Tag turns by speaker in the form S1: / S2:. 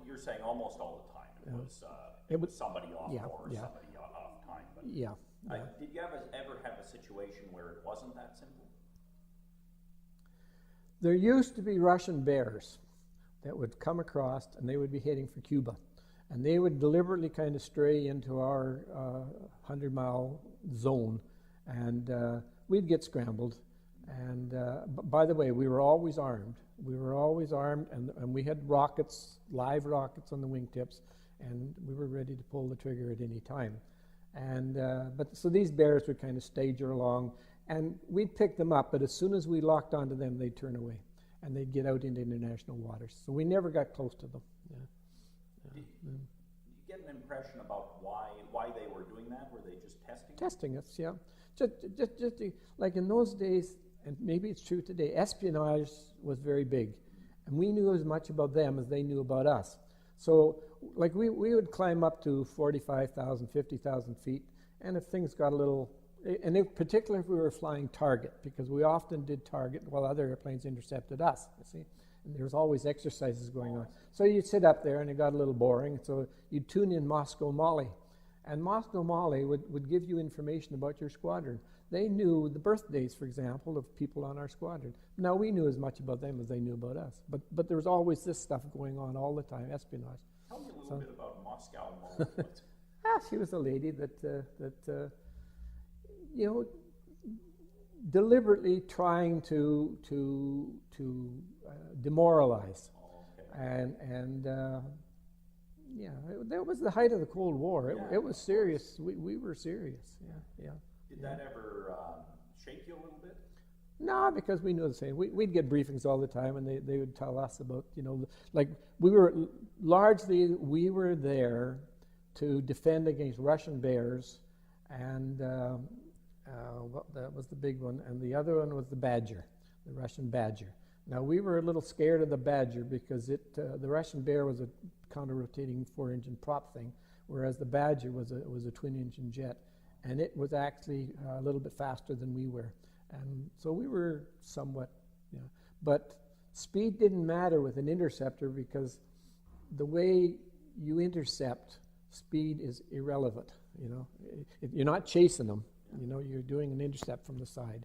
S1: You're saying almost all the time it was somebody off or somebody off time. But did you ever have a situation where it wasn't that simple?
S2: There used to be Russian bears that would come across, and they would be heading for Cuba. And they would deliberately kind of stray into our 100-mile zone, and we'd get scrambled. And by the way, we were always armed. We were always armed, and we had rockets, live rockets on the wingtips, and we were ready to pull the trigger at any time. And so these bears would kind of stage along, and we'd pick them up, but as soon as we locked onto them, they'd turn away, and they'd get out into international waters. So we never got close to them.
S1: Did you get an impression about why they were doing that? Were they just testing?
S2: Testing us, yeah. Just like in those days, and maybe it's true today, espionage was very big, and we knew as much about them as they knew about us. So, like we would climb up to 45,000, 50,000 feet, and if things got a little, and particularly if we were flying target, because we often did target while other airplanes intercepted us, you see. And there was always exercises going on. So you'd sit up there and it got a little boring, so you'd tune in Moscow Mali. And Moscow Mali would give you information about your squadron. They knew the birthdays, for example, of people on our squadron. Now we knew as much about them as they knew about us. But there was always this stuff going on all the time, espionage.
S1: Tell me a little bit about Moscow Mali.
S2: She was a lady that deliberately trying to demoralize. That was the height of the Cold War. It was serious. We were serious.
S1: Did that ever shake you a little bit?
S2: No, because we knew the same. We'd get briefings all the time, and they would tell us about, like we were there to defend against Russian bears, and that was the big one, and the other one was the Badger, the Russian Badger. Now we were a little scared of the Badger because the Russian bear was a counter-rotating 4-engine prop thing, whereas the Badger was a twin-engine jet, and it was actually a little bit faster than we were, and so we were somewhat, but speed didn't matter with an interceptor because the way you intercept, speed is irrelevant. You're not chasing them. You're doing an intercept from the side.